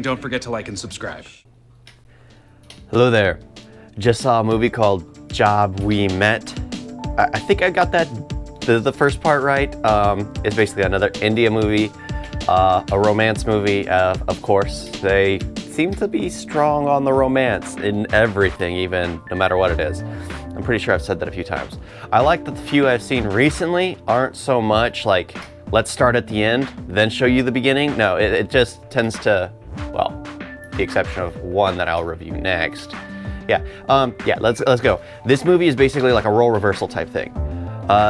Don't forget to like and subscribe. Hello there. Just saw a movie called Job We Met. I think I got the first part right. It's basically another India movie, a romance movie, of course. They seem to be strong on the romance in everything, even no matter what it is. I'm pretty sure I've said that a few times. I like that the few I've seen recently aren't so much like, let's start at the end, then show you the beginning. No, it just tends to, well, the exception of one that I'll review next. Yeah, let's go. This movie is basically like a role reversal type thing.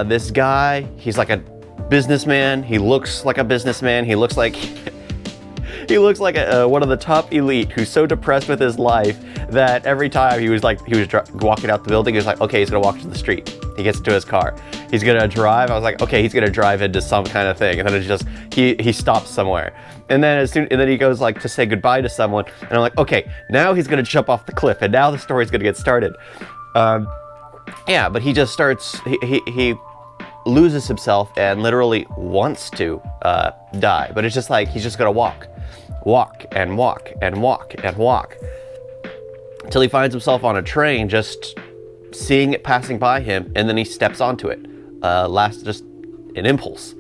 This guy, he's like a businessman. He looks like a businessman. He looks like one of the top elite who's so depressed with his life that every time he was walking out the building, he was like, okay, he's gonna walk to the street. He gets into his car. He's gonna drive. I was like, okay, he's gonna drive into some kind of thing, and then it's just he stops somewhere, and then he goes like to say goodbye to someone, and I'm like, okay, now he's gonna jump off the cliff, and now the story's gonna get started. Yeah, but he just starts. He loses himself and literally wants to die, but it's just like he's just gonna walk and walk and walk and walk until he finds himself on a train, just seeing it passing by him, and then he steps onto it. Just an impulse.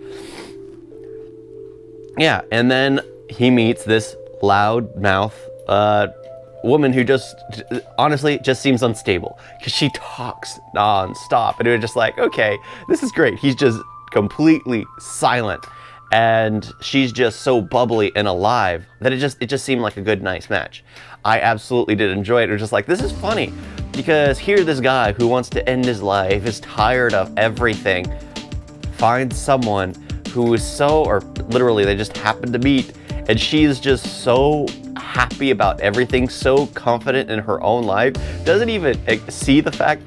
Yeah, and then he meets this loud-mouth woman who just honestly just seems unstable because she talks non-stop, and it was just like, okay, this is great. He's just completely silent, and she's just so bubbly and alive that it just seemed like a good, nice match. I absolutely did enjoy it. It was just like, this is funny because here this guy who wants to end his life, is tired of everything, finds someone who is or literally they just happen to meet, and she's just so happy about everything, so confident in her own life, doesn't even see the fact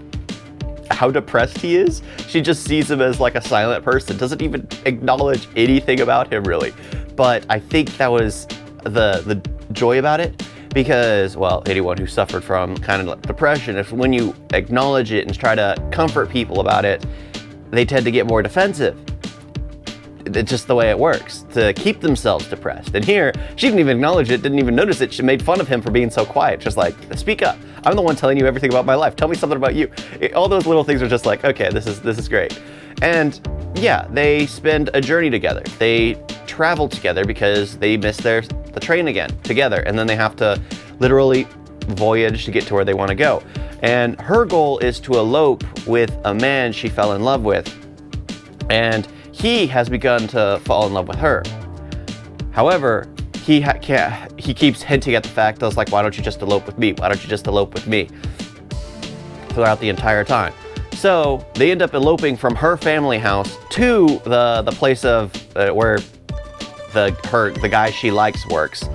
how depressed he is. She just sees him as like a silent person, doesn't even acknowledge anything about him really. But I think that was the joy about it, because, well, anyone who suffered from kind of like depression, if when you acknowledge it and try to comfort people about it, they tend to get more defensive. It's just the way it works, to keep themselves depressed. And here, she didn't even acknowledge it, didn't even notice it. She made fun of him for being so quiet. Just like, speak up. I'm the one telling you everything about my life. Tell me something about you. All those little things are just like, okay, this is great. And yeah, they spend a journey together. They travel together because they miss the train again together. And then they have to literally voyage to get to where they want to go. And her goal is to elope with a man she fell in love with. And he has begun to fall in love with her. However, he keeps hinting at the fact that, like, why don't you just elope with me? Why don't you just elope with me? Throughout the entire time. So they end up eloping from her family house to the place of where the guy she likes works,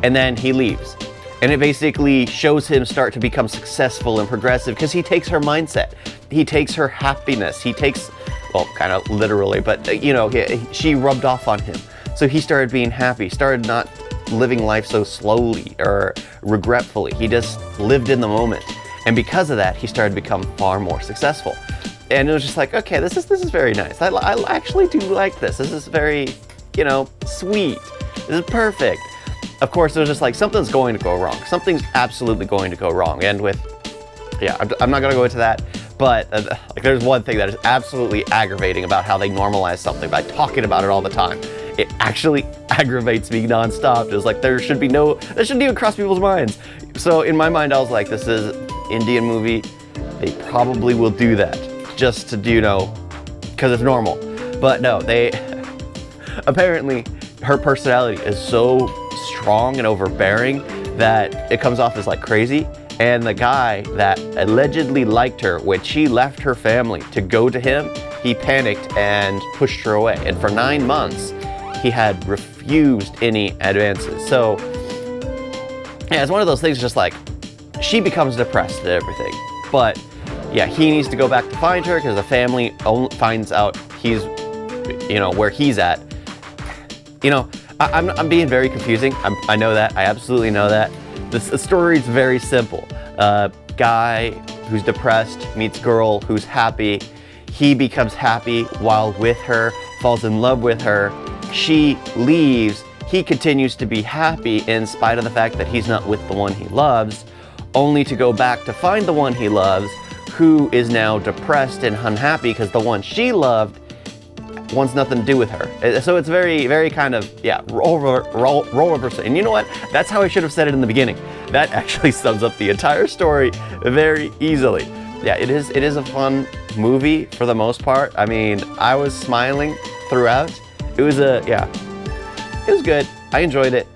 and then he leaves. And it basically shows him start to become successful and progressive because he takes her mindset. He takes her happiness. He takes, well, kind of literally, but you know, she rubbed off on him. So he started being happy, started not living life so slowly or regretfully. He just lived in the moment. And because of that, he started to become far more successful. And it was just like, okay, this is very nice. I actually do like this. This is very, sweet. This is perfect. Of course, it was just like, something's going to go wrong. Something's absolutely going to go wrong. And I'm not going to go into that. But there's one thing that is absolutely aggravating about how they normalize something by talking about it all the time. It actually aggravates me nonstop. It's like that shouldn't even cross people's minds. So in my mind, I was like, this is an Indian movie. They probably will do that just to, because it's normal. But no, apparently her personality is so strong and overbearing that it comes off as like crazy. And the guy that allegedly liked her, when she left her family to go to him, he panicked and pushed her away. And for 9 months, he had refused any advances. So, yeah, it's one of those things just like, she becomes depressed at everything. But, yeah, he needs to go back to find her because the family finds out he's, where he's at. I'm being very confusing. I know that. I absolutely know that. The story is very simple. Guy who's depressed meets girl who's happy. He becomes happy while with her, falls in love with her. She leaves. he continues to be happy in spite of the fact that he's not with the one he loves, only to go back to find the one he loves, who is now depressed and unhappy because the one she loved wants nothing to do with her. So it's very, very kind of, yeah, role reversal. And you know what? That's how I should have said it in the beginning. That actually sums up the entire story very easily. Yeah, it is a fun movie for the most part. I mean, I was smiling throughout. It was it was good. I enjoyed it.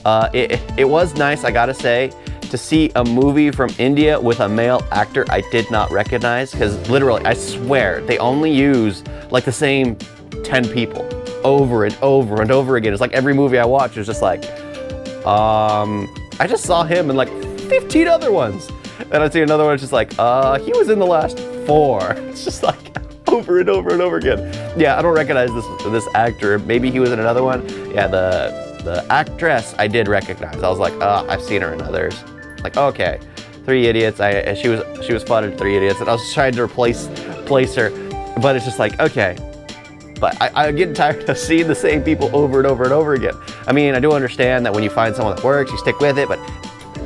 It was nice, I gotta say, to see a movie from India with a male actor I did not recognize, because literally, I swear, they only use like the same 10 people over and over and over again. It's like every movie I watch is just like, I just saw him in like 15 other ones. And I see another one, it's just like, he was in the last 4. It's just like over and over and over again. Yeah, I don't recognize this actor. Maybe he was in another one. Yeah, the actress I did recognize. I was like, I've seen her in others. Like, okay, 3 Idiots. She was spotted in 3 Idiots, and I was trying to place her, but it's just like, okay. But I'm getting tired of seeing the same people over and over and over again. I mean, I do understand that when you find someone that works, you stick with it, but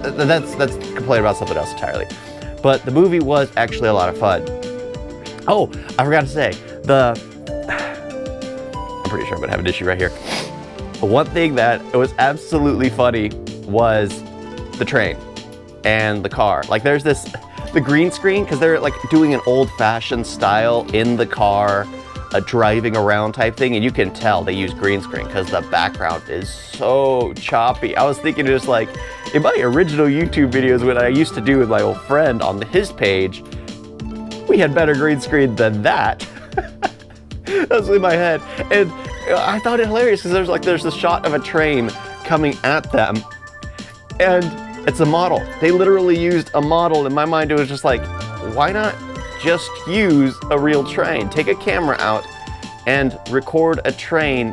that's complaining about something else entirely. But the movie was actually a lot of fun. Oh, I forgot to say, I'm pretty sure I'm gonna have an issue right here. One thing that was absolutely funny was the train and the car. Like there's the green screen, because they're like doing an old-fashioned style in the car, a driving around type thing, and you can tell they use green screen because the background is so choppy. I was thinking just like, in my original YouTube videos, what I used to do with my old friend on his page, we had better green screen than that. That was in my head. And I thought it hilarious because there's this shot of a train coming at them, and it's a model. They literally used a model. In my mind, it was just like, why not just use a real train? Take a camera out and record a train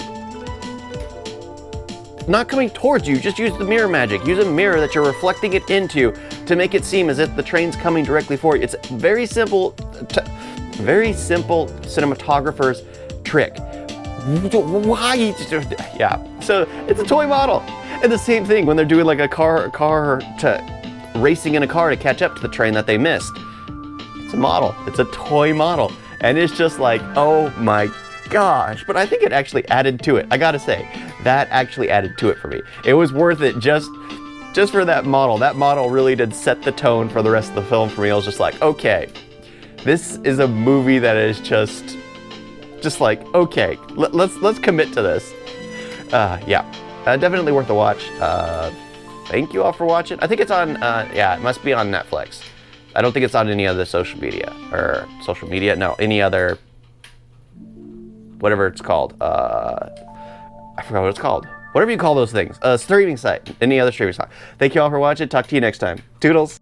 not coming towards you. Just use the mirror magic. Use a mirror that you're reflecting it into to make it seem as if the train's coming directly for you. It's very simple cinematographer's trick. Why? Yeah. So it's a toy model. And the same thing when they're doing like a car to racing in a car to catch up to the train that they missed. It's a model. It's a toy model. And it's just like, oh my gosh. But I think it actually added to it. I gotta say, that actually added to it for me. It was worth it just for that model. That model really did set the tone for the rest of the film for me. I was just like, okay, this is a movie that is just like, okay, let's commit to this. Yeah, definitely worth a watch. Thank you all for watching. I think it's on, yeah, it must be on Netflix. I don't think it's on any other social media, no, any other, whatever it's called. I forgot what it's called. Whatever you call those things, streaming site, any other streaming site. Thank you all for watching. Talk to you next time. Toodles.